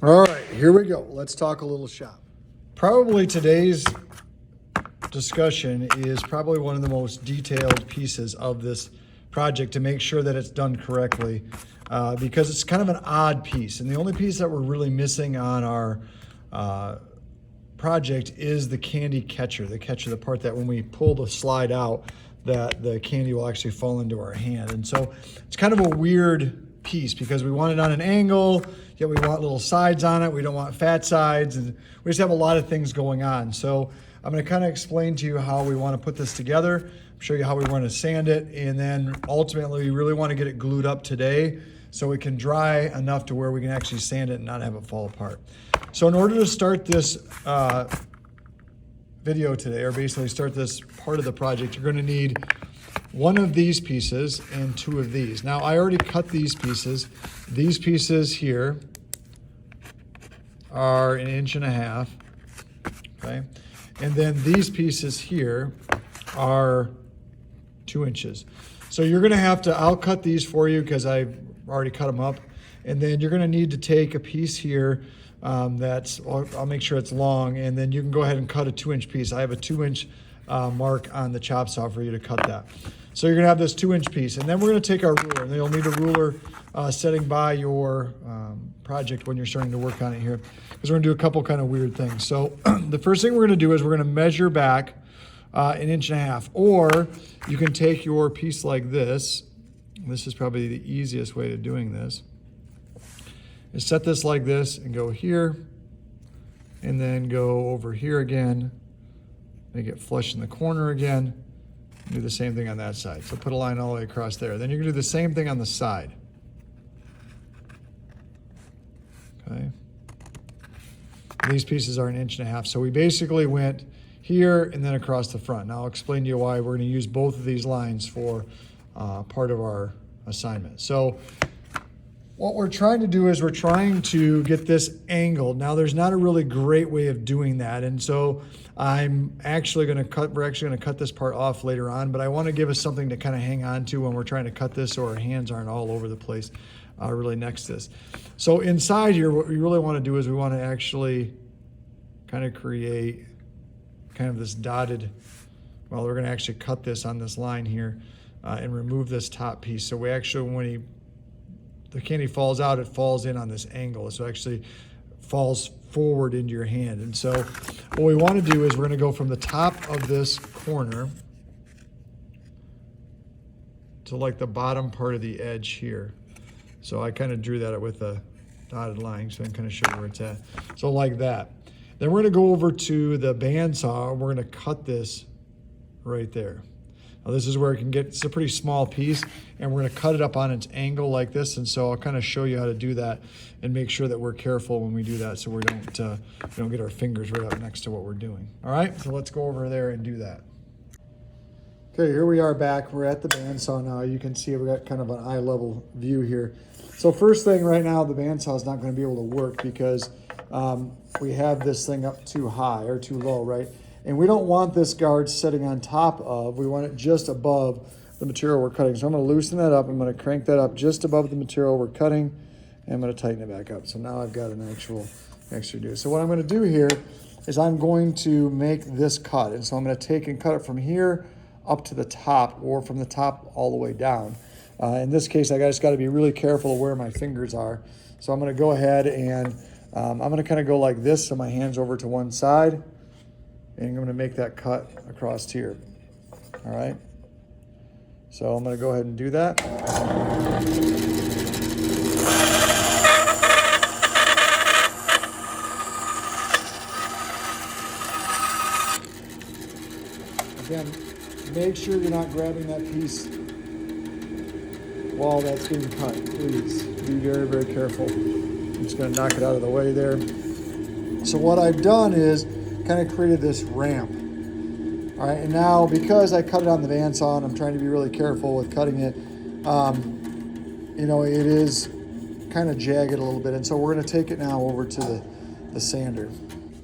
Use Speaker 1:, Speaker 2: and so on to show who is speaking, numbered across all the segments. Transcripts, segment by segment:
Speaker 1: All right, here we go. Let's talk a little shop. Probably today's discussion is probably one of the most detailed pieces of this project to make sure that it's done correctly, because it's kind of an odd piece. And the only piece that we're really missing on our project is the candy catcher, the part that when we pull the slide out, that the candy will actually fall into our hand. And so it's kind of a weird piece because we want it on an angle, yet we want little sides on it. We don't want fat sides, and we just have a lot of things going on. So I'm going to kind of explain to you how we want to put this together, show you how we want to sand it, and then ultimately we really want to get it glued up today so it can dry enough to where we can actually sand it and not have it fall apart. So in order to start this video today, or basically start this part of the project, you're going to need one of these pieces and two of these. Now I already cut these pieces. These pieces here are 1.5 inches, okay? And then these pieces here are 2 inches. So you're gonna have to, I'll cut these for you because I've already cut them up. And then you're gonna need to take a piece here I'll make sure it's long, and then you can go ahead and cut a 2-inch piece. I have a 2-inch mark on the chop saw for you to cut that. So you're gonna have this 2-inch piece, and then we're gonna take our ruler, and you'll need a ruler setting by your project when you're starting to work on it here, because we're gonna do a couple kind of weird things. So the first thing we're gonna do is we're gonna measure back 1.5 inches, or you can take your piece like this. This is probably the easiest way to doing this. Is set this like this and go here, and then go over here again, make it flush in the corner again, do the same thing on that side. So put a line all the way across there. Then you're gonna do the same thing on the side. Okay. These pieces are 1.5 inches. So we basically went here and then across the front. Now I'll explain to you why we're gonna use both of these lines for part of our assignment. So what we're trying to do is we're trying to get this angled. Now there's not a really great way of doing that. And so we're actually gonna cut this part off later on, but I wanna give us something to kind of hang on to when we're trying to cut this so our hands aren't all over the place really next to this. So inside here, what we really wanna do is we wanna actually kind of create kind of this dotted, well, we're gonna actually cut this on this line here and remove this top piece. So we actually, when the candy falls out, it falls in on this angle. So it actually falls forward into your hand. And so what we want to do is we're going to go from the top of this corner to like the bottom part of the edge here. So I kind of drew that with a dotted line so I can kind of show you where it's at. So like that. Then we're going to go over to the bandsaw and we're going to cut this right there. Now this is where it can get, it's a pretty small piece, and we're gonna cut it up on its angle like this, and so I'll kind of show you how to do that and make sure that we're careful when we do that so we don't get our fingers right up next to what we're doing. All right, so let's go over there and do that. Okay, here we are back. We're at the bandsaw now. You can see we got kind of an eye level view here. So first thing right now, the bandsaw is not gonna be able to work because we have this thing up too high or too low, right? And we don't want this guard sitting on top of, we want it just above the material we're cutting. So I'm gonna loosen that up. I'm gonna crank that up just above the material we're cutting, and I'm gonna tighten it back up. So now I've got an actual extra do. So what I'm gonna do here is I'm going to make this cut. And so I'm gonna take and cut it from here up to the top, or from the top all the way down. In this case, I just gotta be really careful of where my fingers are. So I'm gonna go ahead and I'm gonna kind of go like this, so my hand's over to one side. And I'm going to make that cut across here. All right. So I'm going to go ahead and do that. Again, make sure you're not grabbing that piece while that's being cut. Please be very, very careful. I'm just going to knock it out of the way there. So what I've done is kind of created this ramp. All right, and now because I cut it on the bandsaw and I'm trying to be really careful with cutting it, you know, it is kind of jagged a little bit. And so we're gonna take it now over to the sander.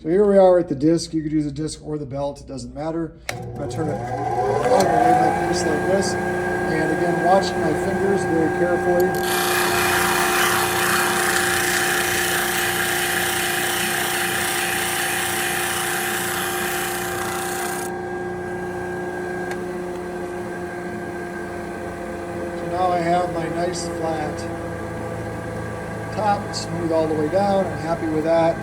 Speaker 1: So here we are at the disc. You could use a disc or the belt, it doesn't matter. I'm gonna turn it all the way like this, And again, watching my fingers very carefully. nice flat top, smooth all the way down. I'm happy with that.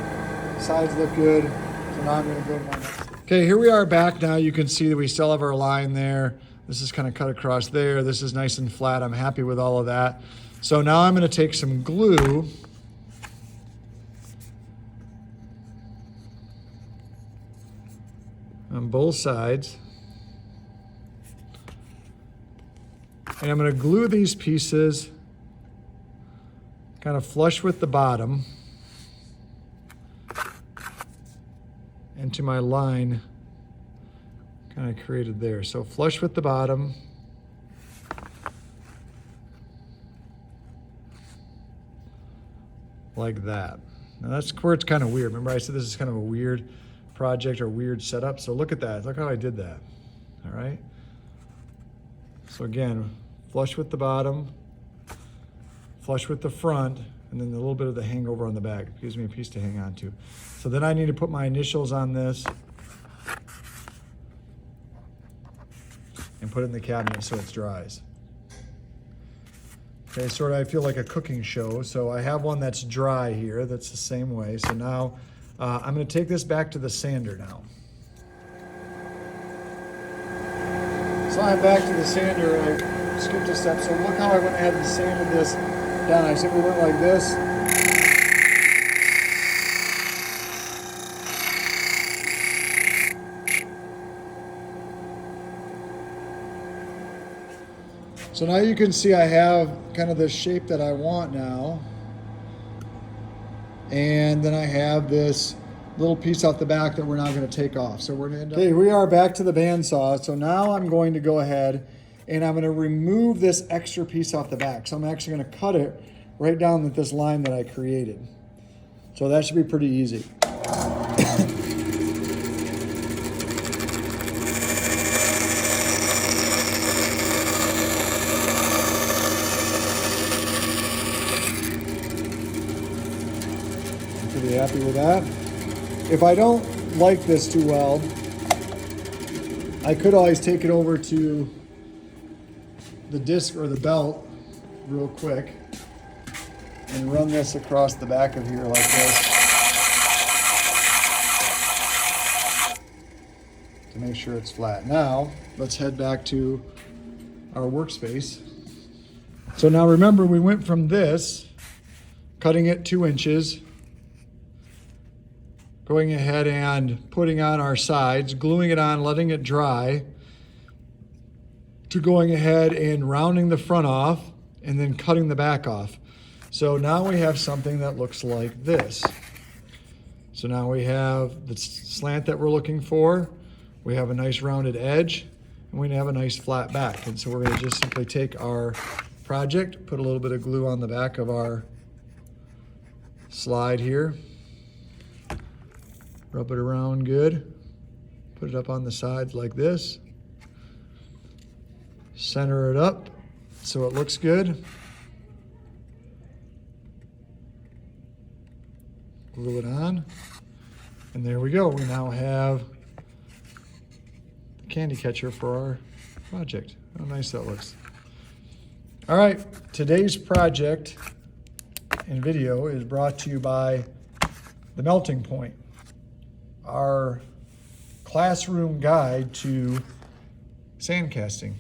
Speaker 1: Sides look good. So now I'm going to go to my next. Okay, here we are back now. You can see that we still have our line there. This is kind of cut across there. This is nice and flat. I'm happy with all of that. So now I'm going to take some glue on both sides. And I'm going to glue these pieces kind of flush with the bottom into my line kind of created there. So flush with the bottom. Like that. Now that's where it's kind of weird. Remember I said this is kind of a weird project or weird setup? So look at that. Look how I did that. All right. So again, flush with the bottom, flush with the front, and then a little bit of the hangover on the back. It gives me a piece to hang on to. So then I need to put my initials on this and put it in the cabinet so it dries. Okay, sort of I feel like a cooking show. So I have one that's dry here. That's the same way. So now I'm going to take this back to the sander now. So I'm back to the sander. I skipped a step. So look how I went ahead and sanded this down. I simply went like this. So now you can see I have kind of the shape that I want now. And then I have this little piece off the back that we're now going to take off. So we're going to end up... Okay, we are back to the bandsaw. So now I'm going to go ahead and I'm going to remove this extra piece off the back. So I'm actually going to cut it right down at this line that I created. So that should be pretty easy. Pretty happy with that. If I don't like this too well, I could always take it over to the disc or the belt real quick and run this across the back of here like this to make sure it's flat. Now, let's head back to our workspace. So now remember, we went from this, cutting it 2 inches, going ahead and putting on our sides, gluing it on, letting it dry, to going ahead and rounding the front off and then cutting the back off. So now we have something that looks like this. So now we have the slant that we're looking for. We have a nice rounded edge, and we have a nice flat back. And so we're going to just simply take our project, put a little bit of glue on the back of our slide here. Rub it around good. Put it up on the sides like this. Center it up so it looks good. Glue it on. And there we go. We now have the candy catcher for our project. How nice that looks. All right, today's project and video is brought to you by The Melting Point, our classroom guide to sand casting.